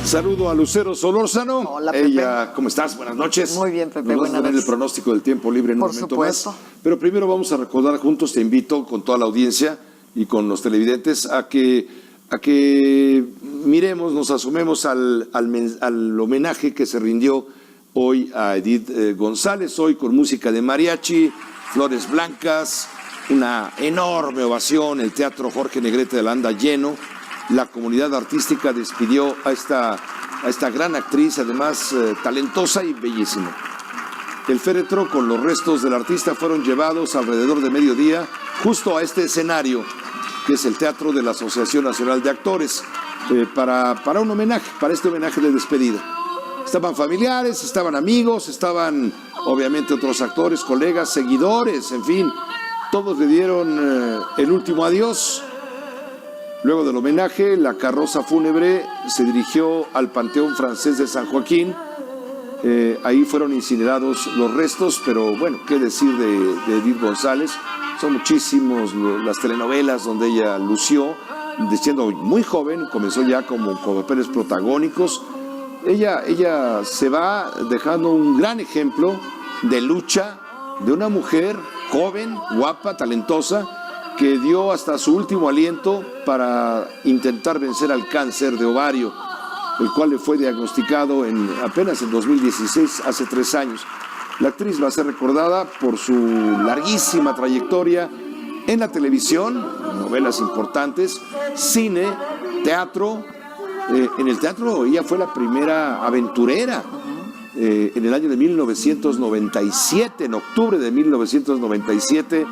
Saludo a Lucero Solórzano. Hola, Pepe. Ella, ¿cómo estás? Buenas noches. Muy bien, Pepe. Vamos a Buenas tener noches. el pronóstico del tiempo libre en un momento supuesto. más. Pero primero vamos a recordar juntos, te invito con toda la audiencia y con los televidentes a que miremos, nos asumemos al homenaje que se rindió hoy a Edith González, hoy con música de mariachi, flores blancas, una enorme ovación, el Teatro Jorge Negrete de Landa lleno. La comunidad artística despidió a esta gran actriz, además talentosa y bellísima. El féretro con los restos del artista fueron llevados alrededor de mediodía justo a este escenario, que es el Teatro de la Asociación Nacional de Actores, para un homenaje, para este homenaje de despedida. Estaban familiares, estaban amigos, estaban obviamente otros actores, colegas, seguidores, en fin, todos le dieron el último adiós. Luego del homenaje, la carroza fúnebre se dirigió al Panteón Francés de San Joaquín. Ahí fueron incinerados los restos, pero bueno, qué decir de Edith González. Son muchísimos las telenovelas donde ella lució, siendo muy joven, comenzó ya con papeles protagónicos. Ella se va dejando un gran ejemplo de lucha de una mujer joven, guapa, talentosa, que dio hasta su último aliento para intentar vencer al cáncer de ovario, el cual le fue diagnosticado apenas en 2016, hace 3 años. La actriz va a ser recordada por su larguísima trayectoria en la televisión, novelas importantes, cine, teatro. En el teatro ella fue la primera aventurera en el año de 1997, en octubre de 1997,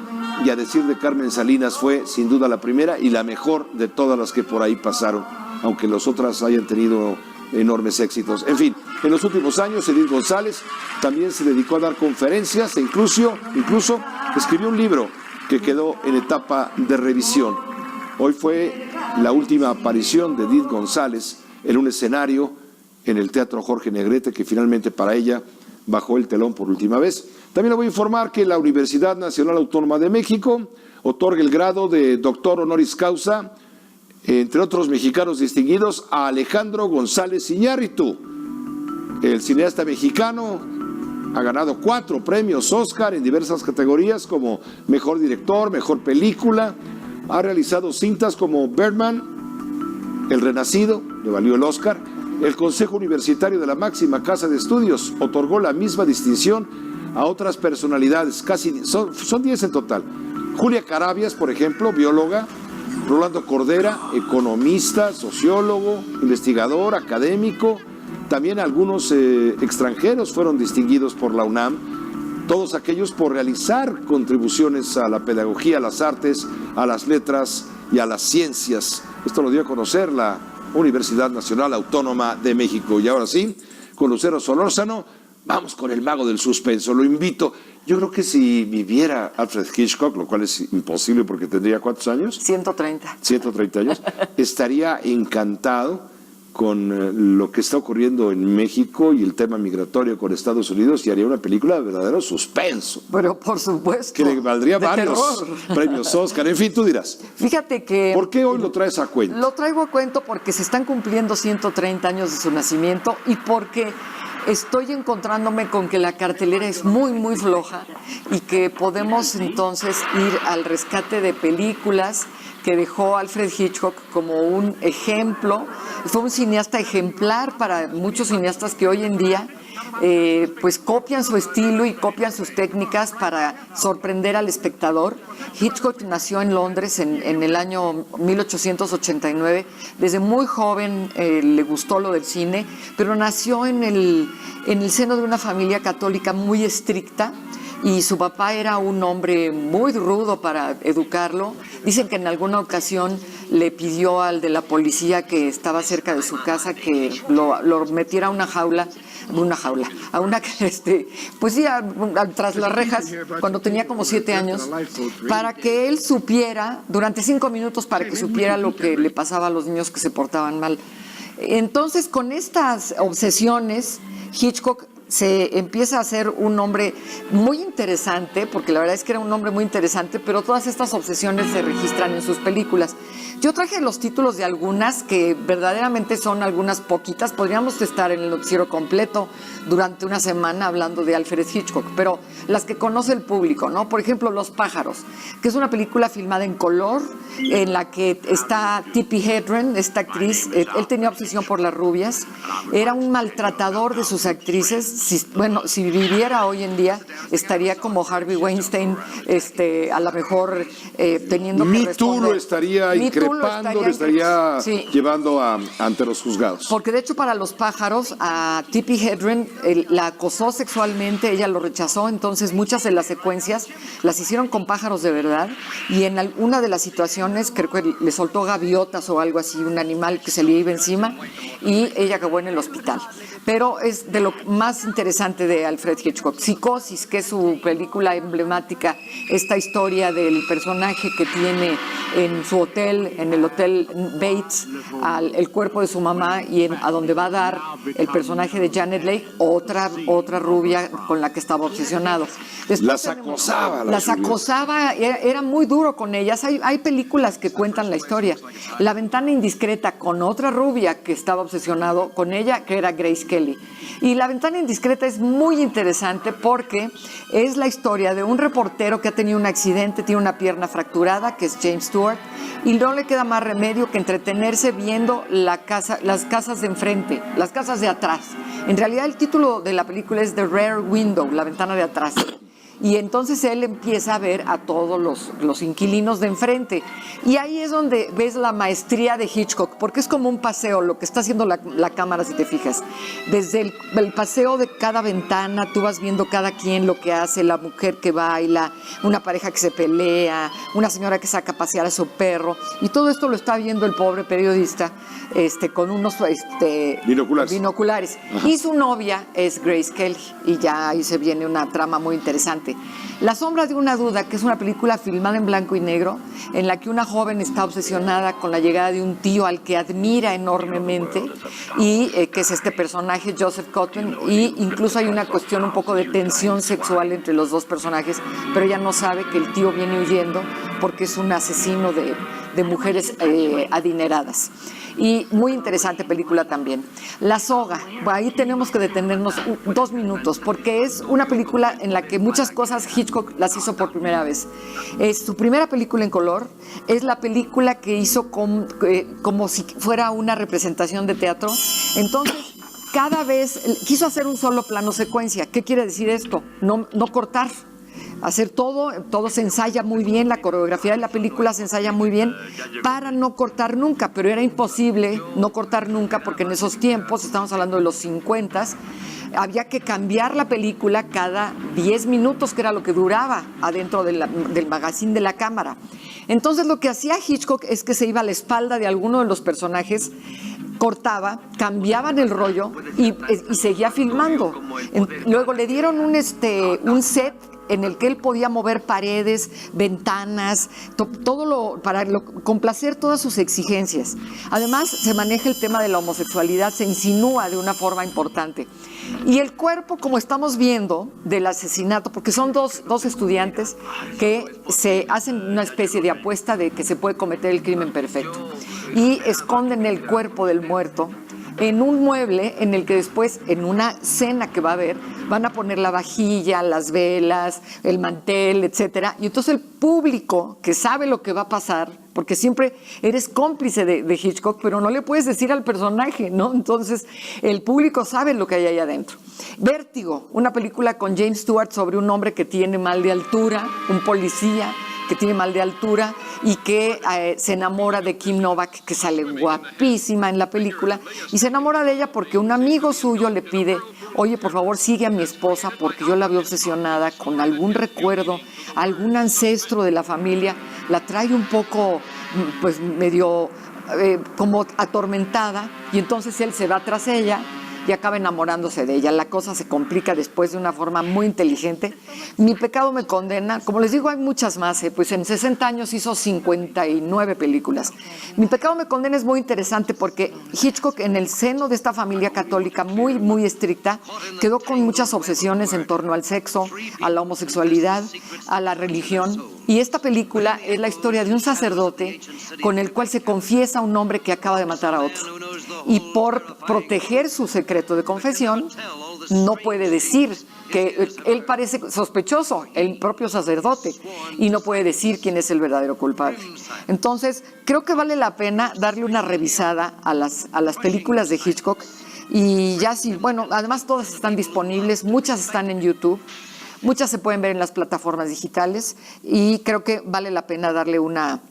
y a decir de Carmen Salinas fue sin duda la primera y la mejor de todas las que por ahí pasaron, aunque las otras hayan tenido enormes éxitos. En fin, en los últimos años Edith González también se dedicó a dar conferencias e incluso escribió un libro que quedó en etapa de revisión. Hoy fue la última aparición de Edith González en un escenario en el Teatro Jorge Negrete, que finalmente para ella bajó el telón por última vez. También le voy a informar que la Universidad Nacional Autónoma de México otorga el grado de doctor honoris causa, entre otros mexicanos distinguidos, a Alejandro González Iñárritu. El cineasta mexicano ha ganado 4 premios Oscar en diversas categorías como mejor director, mejor película. Ha realizado cintas como Birdman, El Renacido, le valió el Oscar. El Consejo Universitario de la máxima casa de estudios otorgó la misma distinción a otras personalidades, son 10 en total. Julia Carabias, por ejemplo, bióloga. Rolando Cordera, economista, sociólogo, investigador, académico. También algunos extranjeros fueron distinguidos por la UNAM, todos aquellos por realizar contribuciones a la pedagogía, a las artes, a las letras y a las ciencias. Esto lo dio a conocer la Universidad Nacional Autónoma de México. Y ahora sí, con Lucero Solórzano, vamos con el mago del suspenso. Lo invito. Yo creo que si viviera Alfred Hitchcock, lo cual es imposible porque tendría ¿cuántos años? 130. 130 años. Estaría encantado con lo que está ocurriendo en México y el tema migratorio con Estados Unidos y haría una película de verdadero suspenso. Pero por supuesto. Que le valdría varios terror. premios Oscar. En fin, tú dirás. Fíjate que... ¿Por qué hoy lo traes a cuento? Lo traigo a cuento porque se están cumpliendo 130 años de su nacimiento y porque estoy encontrándome con que la cartelera es muy, muy floja y que podemos entonces ir al rescate de películas que dejó Alfred Hitchcock como un ejemplo. Fue un cineasta ejemplar para muchos cineastas que hoy en día pues copian su estilo y copian sus técnicas para sorprender al espectador. Hitchcock nació en Londres en el año 1889. Desde muy joven le gustó lo del cine, pero nació en el seno de una familia católica muy estricta. Y su papá era un hombre muy rudo para educarlo. Dicen que en alguna ocasión le pidió al de la policía que estaba cerca de su casa que lo metiera a una jaula, pues sí, tras las rejas, cuando tenía como 7 años, para que él supiera, durante 5 minutos, para que supiera lo que le pasaba a los niños que se portaban mal. Entonces, con estas obsesiones, Hitchcock se empieza a ser un hombre muy interesante, porque la verdad es que era un hombre muy interesante, pero todas estas obsesiones se registran en sus películas. Yo traje los títulos de algunas que verdaderamente son algunas poquitas. Podríamos estar en el noticiero completo durante una semana hablando de Alfred Hitchcock, pero las que conoce el público, ¿no? Por ejemplo, Los pájaros, que es una película filmada en color, en la que está Tippi Hedren, esta actriz. Él tenía obsesión por las rubias, era un maltratador de sus actrices. Si viviera hoy en día, estaría como Harvey Weinstein, a lo mejor teniendo que responder. Me Too lo estaría increpando, lo estaría llevando ante los juzgados. Porque de hecho para Los pájaros, a Tippi Hedren la acosó sexualmente, ella lo rechazó, entonces muchas de las secuencias las hicieron con pájaros de verdad, y en una de las situaciones creo que le soltó gaviotas o algo así, un animal que se le iba encima, y ella acabó en el hospital. Pero es de lo más interesante de Alfred Hitchcock. Psicosis, que es su película emblemática, esta historia del personaje que tiene en su hotel, en el Hotel Bates, el cuerpo de su mamá, y a donde va a dar el personaje de Janet Leigh, otra rubia con la que estaba obsesionado. Las acosaba. Las acosaba, era muy duro con ellas. Hay películas que cuentan la historia. La ventana indiscreta, con otra rubia que estaba obsesionado con ella, que era Grace Kelly. Y La ventana indiscreta es muy interesante porque es la historia de un reportero que ha tenido un accidente, tiene una pierna fracturada, que es James Stewart, y no le queda más remedio que entretenerse viendo las casas de enfrente, las casas de atrás. En realidad el título de la película es The Rear Window, la ventana de atrás. Y entonces él empieza a ver a todos los inquilinos de enfrente. Y ahí es donde ves la maestría de Hitchcock, porque es como un paseo, lo que está haciendo la cámara, si te fijas. Desde el paseo de cada ventana, tú vas viendo cada quien lo que hace, la mujer que baila, una pareja que se pelea, una señora que saca a pasear a su perro. Y todo esto lo está viendo el pobre periodista con unos binoculares. Y su novia es Grace Kelly. Y ya ahí se viene una trama muy interesante. La sombra de una duda, que es una película filmada en blanco y negro, en la que una joven está obsesionada con la llegada de un tío al que admira enormemente, y que es este personaje, Joseph Cotten, y incluso hay una cuestión un poco de tensión sexual entre los dos personajes, pero ella no sabe que el tío viene huyendo porque es un asesino de mujeres adineradas. Y muy interesante película también. La soga, ahí tenemos que detenernos 2 minutos, porque es una película en la que muchas cosas Hitchcock las hizo por primera vez. Es su primera película en color, es la película que hizo como si fuera una representación de teatro. Entonces, cada vez quiso hacer un solo plano secuencia. ¿Qué quiere decir esto? No cortar. Hacer todo se ensaya muy bien, la coreografía de la película se ensaya muy bien para no cortar nunca, pero era imposible no cortar nunca porque en esos tiempos, estamos hablando de los 50s, había que cambiar la película cada 10 minutos, que era lo que duraba adentro del magazine de la cámara. Entonces lo que hacía Hitchcock es que se iba a la espalda de alguno de los personajes, cortaba, cambiaban el rollo y seguía filmando. Luego le dieron un set en el que él podía mover paredes, ventanas, para complacer todas sus exigencias. Además, se maneja el tema de la homosexualidad, se insinúa de una forma importante. Y el cuerpo, como estamos viendo, del asesinato, porque son dos estudiantes que se hacen una especie de apuesta de que se puede cometer el crimen perfecto, y esconden el cuerpo del muerto en un mueble en el que después, en una cena que va a haber, van a poner la vajilla, las velas, el mantel, etcétera. Y entonces el público, que sabe lo que va a pasar, porque siempre eres cómplice de Hitchcock, pero no le puedes decir al personaje, ¿no? Entonces el público sabe lo que hay ahí adentro. Vértigo, una película con James Stewart sobre un hombre que tiene mal de altura, un policía que tiene mal de altura y que se enamora de Kim Novak, que sale guapísima en la película, y se enamora de ella porque un amigo suyo le pide: oye, por favor, sigue a mi esposa porque yo la veo obsesionada con algún recuerdo, algún ancestro de la familia, la trae un poco, pues medio como atormentada, y entonces él se va tras ella y acaba enamorándose de ella. La cosa se complica después de una forma muy inteligente. Mi pecado me condena. Como les digo, hay muchas más. Pues en 60 años hizo 59 películas. Mi pecado me condena es muy interesante porque Hitchcock, en el seno de esta familia católica muy, muy estricta, quedó con muchas obsesiones en torno al sexo, a la homosexualidad, a la religión. Y esta película es la historia de un sacerdote con el cual se confiesa a un hombre que acaba de matar a otro. Y por proteger su secreto de confesión, no puede decir que él parece sospechoso, el propio sacerdote, y no puede decir quién es el verdadero culpable. Entonces, creo que vale la pena darle una revisada a las películas de Hitchcock. Y ya sí, bueno, además todas están disponibles, muchas están en YouTube, muchas se pueden ver en las plataformas digitales, y creo que vale la pena darle una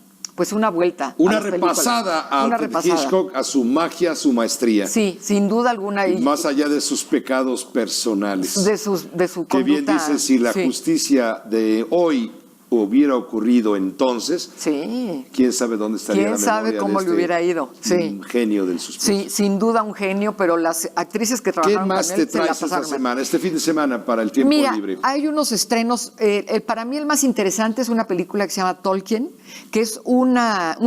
vuelta. Una repasada a Hitchcock, a su magia, a su maestría. Sí, sin duda alguna. Y más allá de sus pecados personales. De su conducta. Que bien dice, si la justicia de hoy hubiera ocurrido entonces, quién sabe dónde estaría la memoria. Quién sabe cómo le hubiera ido. Un genio del suspenso. Sí, sin duda un genio, pero las actrices que trabajaron ¿Qué más con él te traes esta semana, este fin de semana para el tiempo libre? Hay unos estrenos. Para mí el más interesante es una película que se llama Tolkien, que es un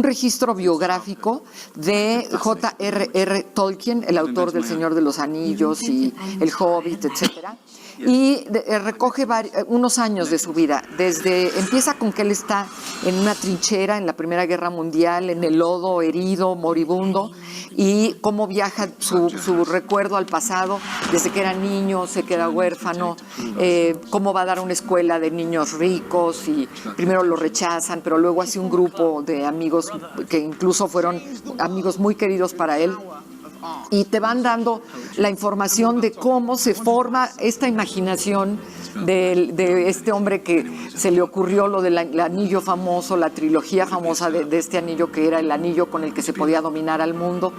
registro biográfico de J.R.R. Tolkien, el autor del Señor de los Anillos y El Hobbit, etcétera. Y recoge unos años de su vida. Empieza con que él está en una trinchera en la Primera Guerra Mundial, en el lodo, herido, moribundo, y cómo viaja su recuerdo al pasado, desde que era niño, se queda huérfano, cómo va a dar una escuela de niños ricos y primero lo rechazan, pero luego hace un grupo de amigos que incluso fueron amigos muy queridos para él. Y te van dando la información de cómo se forma esta imaginación de este hombre que se le ocurrió lo del anillo famoso, la trilogía famosa de este anillo que era el anillo con el que se podía dominar al mundo.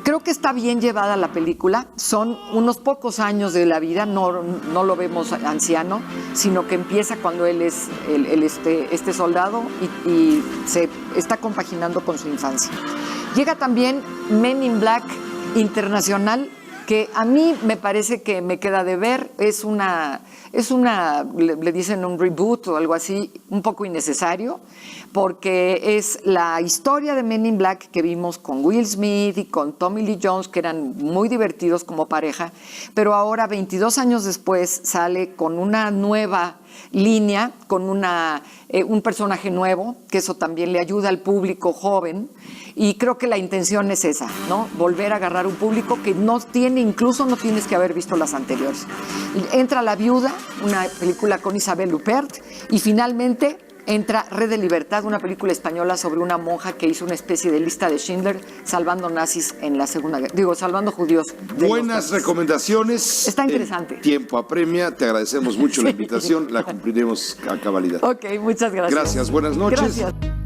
Creo que está bien llevada la película, son unos pocos años de la vida, no lo vemos anciano, sino que empieza cuando él es este soldado y se está compaginando con su infancia. Llega también Men in Black Internacional, que a mí me parece que me queda de ver, le dicen un reboot o algo así, un poco innecesario, porque es la historia de Men in Black que vimos con Will Smith y con Tommy Lee Jones, que eran muy divertidos como pareja, pero ahora 22 años después sale con una nueva línea, con un personaje nuevo, que eso también le ayuda al público joven. Y creo que la intención es esa, ¿no? Volver a agarrar un público que incluso no tienes que haber visto las anteriores. Entra La Viuda, una película con Isabel Huppert, y finalmente entra Red de Libertad, una película española sobre una monja que hizo una especie de lista de Schindler salvando nazis en la Segunda Guerra, salvando judíos. Buenas recomendaciones. Está interesante. El tiempo apremia, te agradecemos mucho la invitación, la cumpliremos a cabalidad. Ok, muchas gracias. Gracias, buenas noches. Gracias.